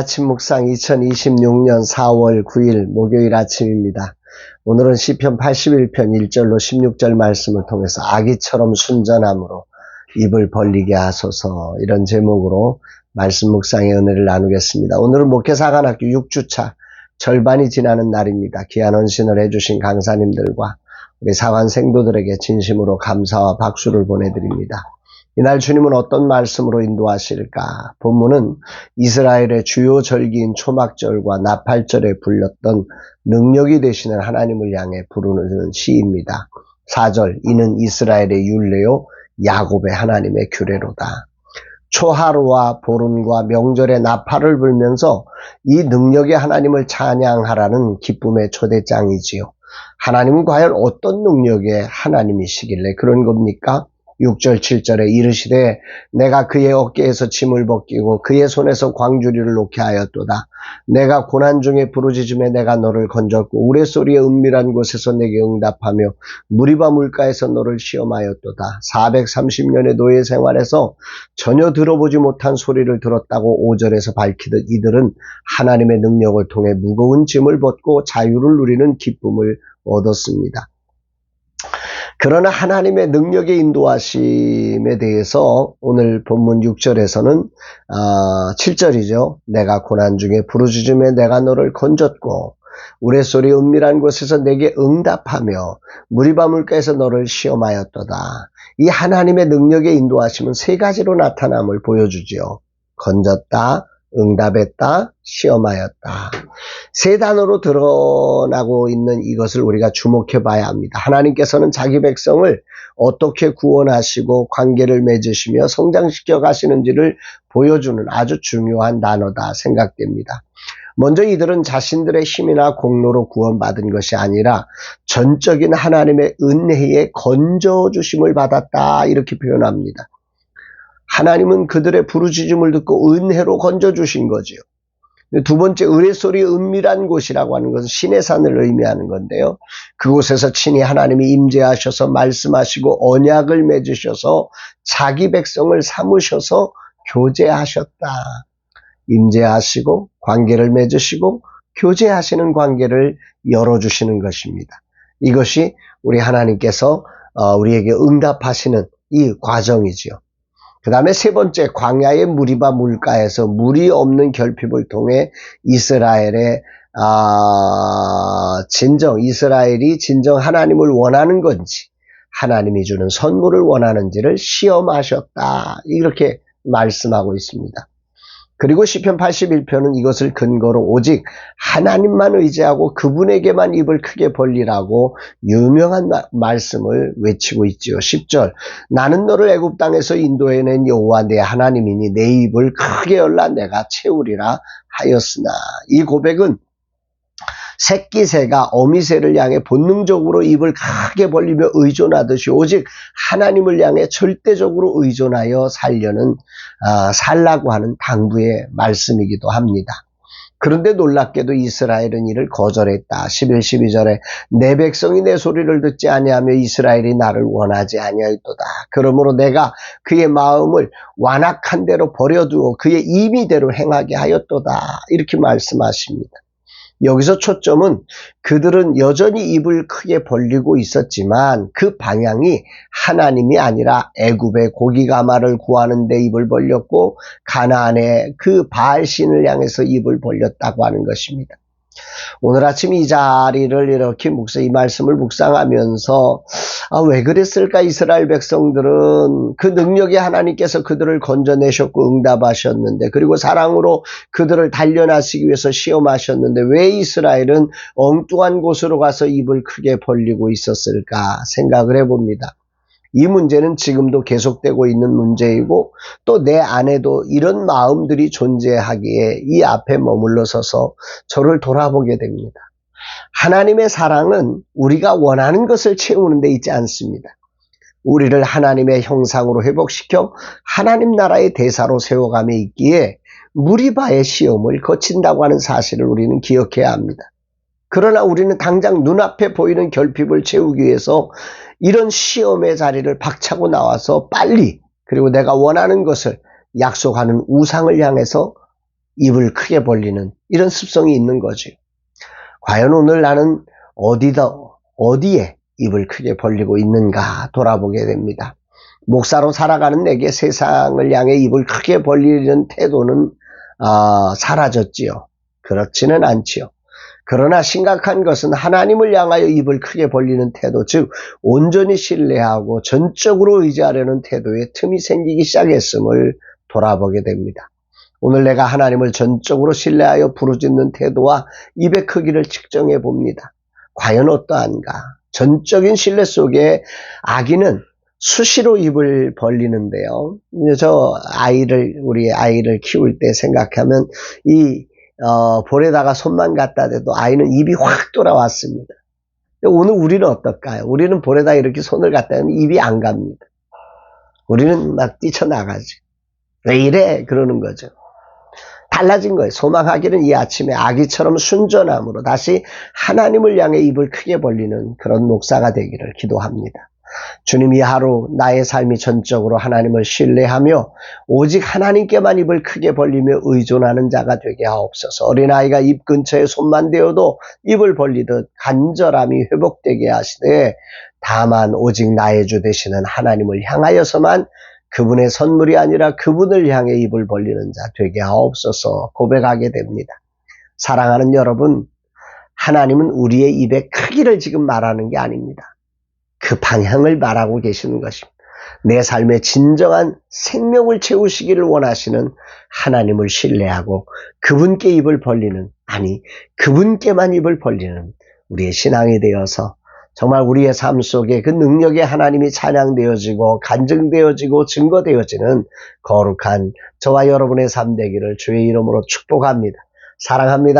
아침 묵상 2026년 4월 9일 목요일 아침입니다. 오늘은 시편 81편 1절로 16절 말씀을 통해서 아기처럼 순전함으로 입을 벌리게 하소서, 이런 제목으로 말씀 묵상의 은혜를 나누겠습니다. 오늘은 목회사관학교 6주차 절반이 지나는 날입니다. 귀한 헌신을 해주신 강사님들과 우리 사관 생도들에게 진심으로 감사와 박수를 보내드립니다. 이날 주님은 어떤 말씀으로 인도하실까? 본문은 이스라엘의 주요 절기인 초막절과 나팔절에 불렸던 능력이 되시는 하나님을 향해 부르는 시입니다. 4절, 이는 이스라엘의 율례요 야곱의 하나님의 규례로다. 초하루와 보름과 명절에 나팔을 불면서 이 능력의 하나님을 찬양하라는 기쁨의 초대장이지요. 하나님은 과연 어떤 능력의 하나님이시길래 그런 겁니까? 6절 7절에 이르시되 내가 그의 어깨에서 짐을 벗기고 그의 손에서 광주리를 놓게 하였도다. 내가 고난 중에 부르짖음에 내가 너를 건졌고 우레소리의 은밀한 곳에서 내게 응답하며 무리바 물가에서 너를 시험하였도다. 430년의 노예 생활에서 전혀 들어보지 못한 소리를 들었다고 5절에서 밝히듯 이들은 하나님의 능력을 통해 무거운 짐을 벗고 자유를 누리는 기쁨을 얻었습니다. 그러나 하나님의 능력의 인도하심에 대해서 오늘 본문 6절에서는 7절이죠. 내가 고난 중에 부르짖음에 내가 너를 건졌고 우레소리 은밀한 곳에서 내게 응답하며 무리바 물가에서 너를 시험하였도다. 이 하나님의 능력의 인도하심은 세 가지로 나타남을 보여주지요. 건졌다, 응답했다, 시험하였다. 세 단어로 드러나고 있는 이것을 우리가 주목해 봐야 합니다. 하나님께서는 자기 백성을 어떻게 구원하시고 관계를 맺으시며 성장시켜 가시는지를 보여주는 아주 중요한 단어다 생각됩니다. 먼저 이들은 자신들의 힘이나 공로로 구원받은 것이 아니라 전적인 하나님의 은혜에 건져주심을 받았다, 이렇게 표현합니다. 하나님은 그들의 부르짖음을 듣고 은혜로 건져주신 거지요. 두 번째, 우레소리 은밀한 곳이라고 하는 것은 신의 산을 의미하는 건데요. 그곳에서 친히 하나님이 임재하셔서 말씀하시고 언약을 맺으셔서 자기 백성을 삼으셔서 교제하셨다. 임재하시고 관계를 맺으시고 교제하시는 관계를 열어주시는 것입니다. 이것이 우리 하나님께서 우리에게 응답하시는 이 과정이지요. 그 다음에 세 번째, 광야의 무리바 물가에서 물이 없는 결핍을 통해 이스라엘이 진정 하나님을 원하는 건지 하나님이 주는 선물을 원하는지를 시험하셨다, 이렇게 말씀하고 있습니다. 그리고 시편 81편은 이것을 근거로 오직 하나님만 의지하고 그분에게만 입을 크게 벌리라고 유명한 말씀을 외치고 있지요. 10절, 나는 너를 애굽 땅에서 인도해낸 여호와 내 하나님이니 내 입을 크게 열라 내가 채우리라 하였으나, 이 고백은 새끼 새가 어미 새를 향해 본능적으로 입을 크게 벌리며 의존하듯이 오직 하나님을 향해 절대적으로 의존하여 살라고 하는 당부의 말씀이기도 합니다. 그런데 놀랍게도 이스라엘은 이를 거절했다. 11, 12절에 내 백성이 내 소리를 듣지 아니하며 이스라엘이 나를 원하지 아니하였도다. 그러므로 내가 그의 마음을 완악한 대로 버려두어 그의 임의대로 행하게 하였도다, 이렇게 말씀하십니다. 여기서 초점은 그들은 여전히 입을 크게 벌리고 있었지만 그 방향이 하나님이 아니라 애굽의 고기가마를 구하는 데 입을 벌렸고 가나안의 그 바알신을 향해서 입을 벌렸다고 하는 것입니다. 오늘 아침 이 자리를 이렇게 이 말씀을 묵상하면서 왜 그랬을까? 이스라엘 백성들은 그 능력의 하나님께서 그들을 건져내셨고 응답하셨는데, 그리고 사랑으로 그들을 단련하시기 위해서 시험하셨는데 왜 이스라엘은 엉뚱한 곳으로 가서 입을 크게 벌리고 있었을까 생각을 해봅니다. 이 문제는 지금도 계속되고 있는 문제이고 또 내 안에도 이런 마음들이 존재하기에 이 앞에 머물러 서서 저를 돌아보게 됩니다. 하나님의 사랑은 우리가 원하는 것을 채우는 데 있지 않습니다. 우리를 하나님의 형상으로 회복시켜 하나님 나라의 대사로 세워감에 있기에 무리바의 시험을 거친다고 하는 사실을 우리는 기억해야 합니다. 그러나 우리는 당장 눈앞에 보이는 결핍을 채우기 위해서 이런 시험의 자리를 박차고 나와서 빨리, 그리고 내가 원하는 것을 약속하는 우상을 향해서 입을 크게 벌리는 이런 습성이 있는 거죠. 과연 오늘 나는 어디에 입을 크게 벌리고 있는가 돌아보게 됩니다. 목사로 살아가는 내게 세상을 향해 입을 크게 벌리는 태도는 사라졌지요. 그렇지는 않지요. 그러나 심각한 것은 하나님을 향하여 입을 크게 벌리는 태도, 즉 온전히 신뢰하고 전적으로 의지하려는 태도에 틈이 생기기 시작했음을 돌아보게 됩니다. 오늘 내가 하나님을 전적으로 신뢰하여 부르짖는 태도와 입의 크기를 측정해 봅니다. 과연 어떠한가? 전적인 신뢰 속에 악인은 수시로 입을 벌리는데요. 우리 아이를 키울 때 생각하면 볼에다가 손만 갖다 대도 아이는 입이 확 돌아왔습니다. 오늘 우리는 어떨까요? 우리는 볼에다 이렇게 손을 갖다 대면 입이 안 갑니다. 우리는 막 뛰쳐나가죠. 왜 이래? 그러는 거죠. 달라진 거예요. 소망하기는 이 아침에 아기처럼 순전함으로 다시 하나님을 향해 입을 크게 벌리는 그런 목사가 되기를 기도합니다. 주님, 이 하루 나의 삶이 전적으로 하나님을 신뢰하며 오직 하나님께만 입을 크게 벌리며 의존하는 자가 되게 하옵소서. 어린아이가 입 근처에 손만 대어도 입을 벌리듯 간절함이 회복되게 하시되 다만 오직 나의 주 되시는 하나님을 향하여서만 그분의 선물이 아니라 그분을 향해 입을 벌리는 자 되게 하옵소서 고백하게 됩니다. 사랑하는 여러분, 하나님은 우리의 입의 크기를 지금 말하는 게 아닙니다. 그 방향을 말하고 계시는 것입니다. 내 삶의 진정한 생명을 채우시기를 원하시는 하나님을 신뢰하고 그분께 입을 벌리는, 아니 그분께만 입을 벌리는 우리의 신앙이 되어서 정말 우리의 삶 속에 그 능력의 하나님이 찬양되어지고 간증되어지고 증거되어지는 거룩한 저와 여러분의 삶 되기를 주의 이름으로 축복합니다. 사랑합니다.